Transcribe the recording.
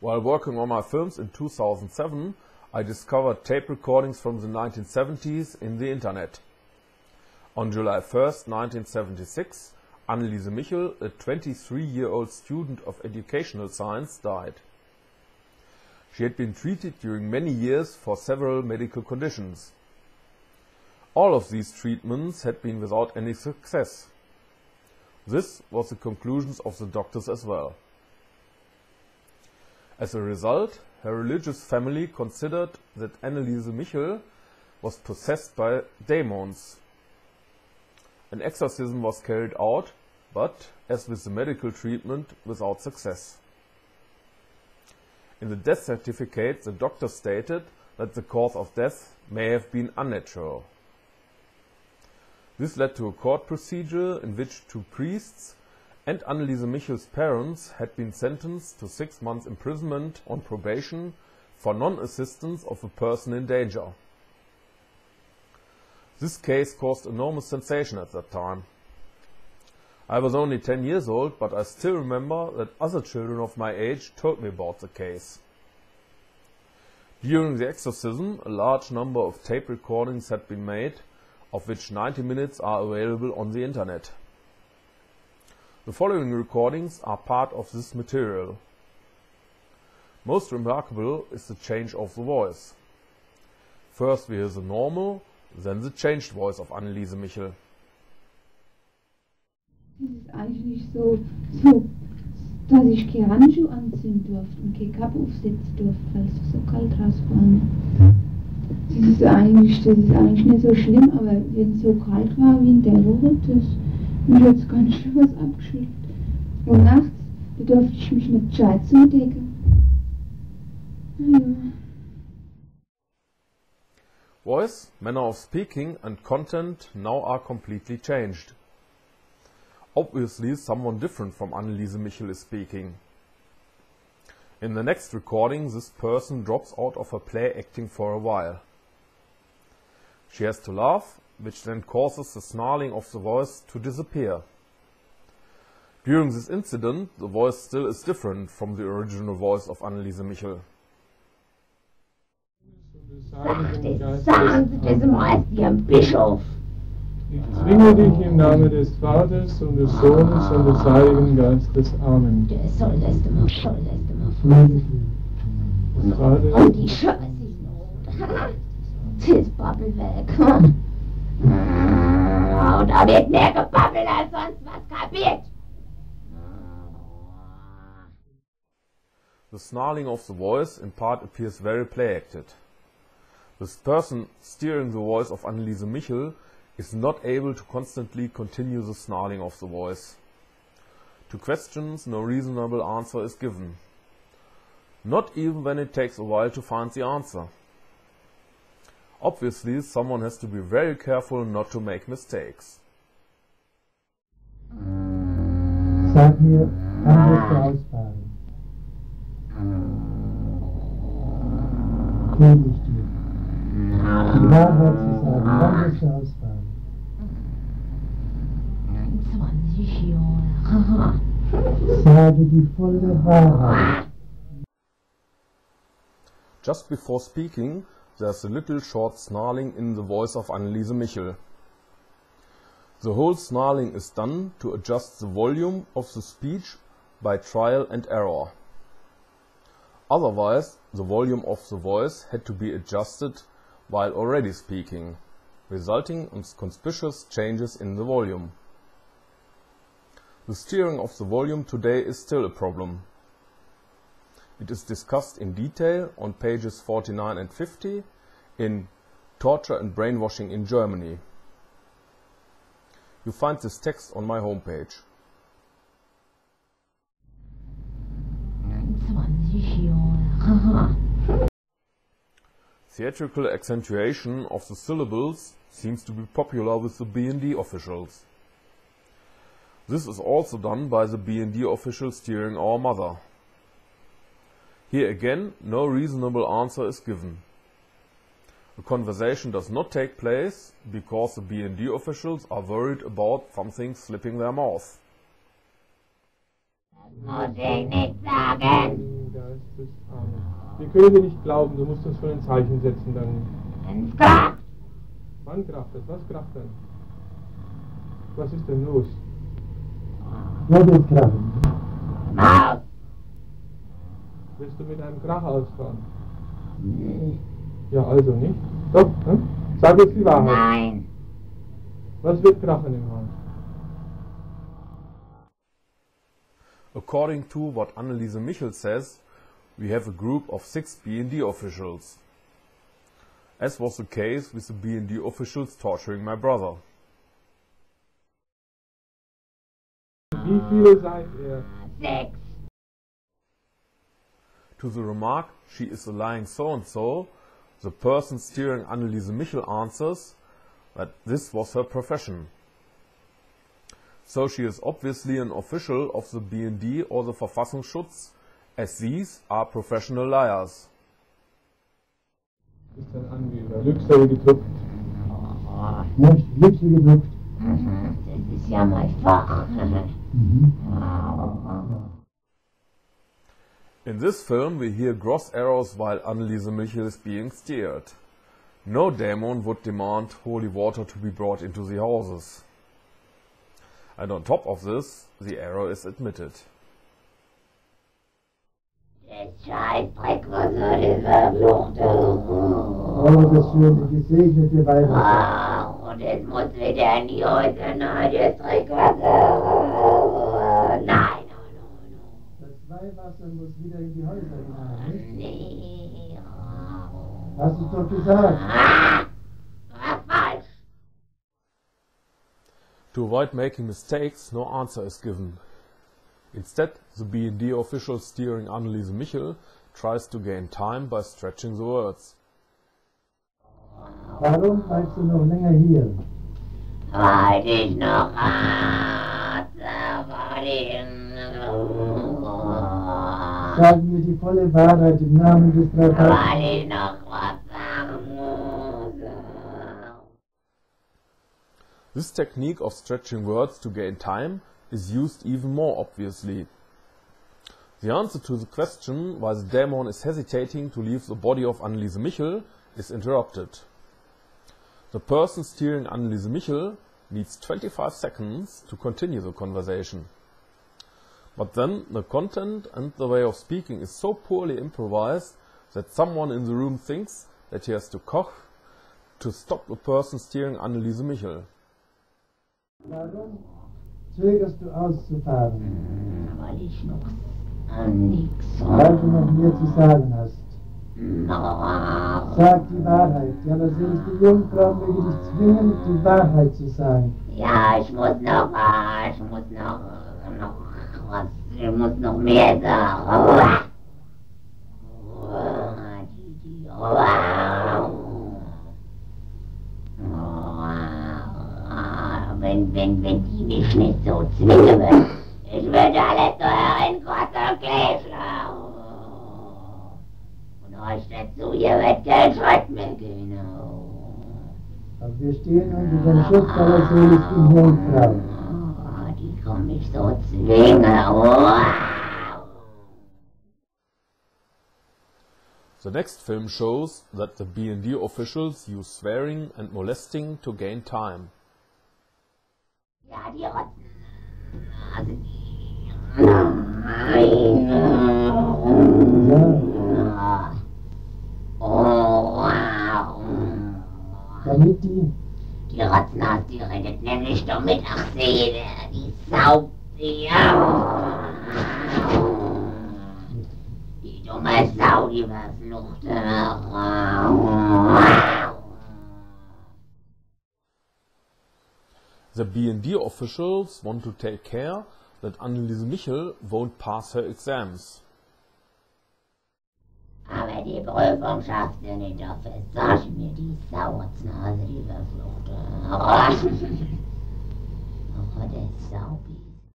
While working on my films in 2007, I discovered tape recordings from the 1970s in the internet. On July 1st, 1976, Anneliese Michel, a 23-year-old student of educational science, died. She had been treated during many years for several medical conditions. All of these treatments had been without any success. This was the conclusions of the doctors as well. As a result, her religious family considered that Anneliese Michel was possessed by demons. An exorcism was carried out, but, as with the medical treatment, without success. In the death certificate, the doctor stated that the cause of death may have been unnatural. This led to a court procedure in which 2 priests and Anneliese Michel's parents had been sentenced to 6 months imprisonment on probation for non-assistance of a person in danger. This case caused enormous sensation at that time. I was only 10 years old, but I still remember that other children of my age told me about the case. During the exorcism, a large number of tape recordings had been made, of which 90 minutes are available on the internet. The following recordings are part of this material. Most remarkable is the change of the voice. First we hear the normal, then the changed voice of Anneliese Michel. Es ist eigentlich nicht so, dass ich keine Handschuhe anziehen durfte und keine Kappe aufsetzen durfte, weil es so kalt draußen war. Das ist eigentlich nicht so schlimm, aber wenn es so kalt war wie in der Woche, mich hat es ganz schön was abgeschüttelt. Und nachts, da durfte ich mich nicht gescheit zudecken. Ja. Voice, manner of speaking and content now are completely changed. Obviously someone different from Anneliese Michel is speaking. In the next recording, this person drops out of her play acting for a while. She has to laugh, which then causes the snarling of the voice to disappear. During this incident, the voice still is different from the original voice of Anneliese Michel. Sagen Sie das mal Ihrem Bischof. Ich zwinge dich im Namen des Vaters und des Sohnes und des Heiligen Geistes. Amen. Das soll das immer vorlesen. Und die Scheiße ist Babbel weg. Und da wird mehr gebabbelt als sonst was, kapiert? The snarling of the voice in part appears very play-acted. This person steering the voice of Anneliese Michel is not able to constantly continue the snarling of the voice. To questions, no reasonable answer is given. Not even when it takes a while to find the answer. Obviously, someone has to be very careful not to make mistakes. Sag mir, wann wirst du ausfahren? Komm ich dir. Die Wahrheit zu sagen, wann wirst du ausfahren? 20 Jahre. Sage die volle Wahrheit. Just before speaking, there's a little short snarling in the voice of Anneliese Michel. The whole snarling is done to adjust the volume of the speech by trial and error. Otherwise, the volume of the voice had to be adjusted while already speaking, resulting in conspicuous changes in the volume. The steering of the volume today is still a problem. It is discussed in detail on pages 49 and 50 in Torture and Brainwashing in Germany. You find this text on my homepage. 20 Jahre. Theatrical accentuation of the syllables seems to be popular with the BND officials. This is also done by the BND official steering Our Mother. Here again, no reasonable answer is given. A conversation does not take place because the BND officials are worried about something slipping their mouth. Das muss ich nicht sagen. Wir können dir nicht glauben, du musst uns schon ein Zeichen setzen, dann... Wenn's kracht. Wann kracht das? Was kracht dann? Was ist denn los? Wo wird krachen? Maus. Willst du mit einem Krach ausfahren? Nee. Ja, also nicht. Doch, hm? Sag jetzt die Wahrheit. Nein. Was wird krachen im Haus? According to what Anneliese Michel says, we have a group of 6 BND officials. As was the case with the BND officials torturing my brother. Wie viele seid ihr? 6. To the remark, she is a lying so-and-so, the person steering Anneliese Michel answers that this was her profession. So she is obviously an official of the BND or the Verfassungsschutz, as these are professional liars. Ist ein Angeber. Lüxer gedruckt. Nicht Lipsel gedruckt. Das ist ja mein Fach. In this film we hear gross errors while Anneliese Michel is being steered. No demon would demand holy water to be brought into the houses. And on top of this, the error is admitted. Der Scheißdreck, was soll das verfluchte? Oh, das schöne, gesegnete Weihwasser. Und es muss wieder in die Häuser, nein, das Trinkwasser. Nein, Das Weihwasser muss wieder in die Häuser hinein, nicht? nee. Hast du doch gesagt. Falsch. To avoid making mistakes, no answer is given. Instead, the BND official steering Anneliese Michel tries to gain time by stretching the words. Warum bleibst du noch länger hier? Weil ich noch Sag mir die volle Wahrheit im Namen des Verfassers. weil ich noch was sagen muss. This technique of stretching words to gain time is used even more obviously. The answer to the question why the demon is hesitating to leave the body of Anneliese Michel is interrupted. The person steering Anneliese Michel needs 25 seconds to continue the conversation. But then the content and the way of speaking is so poorly improvised that someone in the room thinks that he has to koch to stop the person steering Anneliese Michel. Warum zögerst du auszufahren? Weil ich noch nichts Weil du noch mehr zu sagen hast. Sag die Wahrheit. Die allerseligste Jungfrau möge dich zwingen, die Wahrheit zu sagen. Ja, ich muss noch mehr sagen. Wenn die mich nicht so zwingen würden, ich würde alles so herinkommen und Gläser. Und euch dazu, ihr werdet keinen Schritt mehr gehen. Aber wir stehen unter dem Schutz der allerseligsten Jungfrau. Die kommen mich so zwingen. The next film shows that the BND officials use swearing and molesting to gain time. Ja, die Rotten. Damit die Rotznase, die redet nämlich doch mit Achsede, die Sau, die dumme Sau, die verfluchte. The BND officials want to take care that Anneliese Michel won't pass her exams. Aber die Prüfung schafft sie nicht, dafür sag mir die Sauznase, die verfluchte. Oh, der Saubi.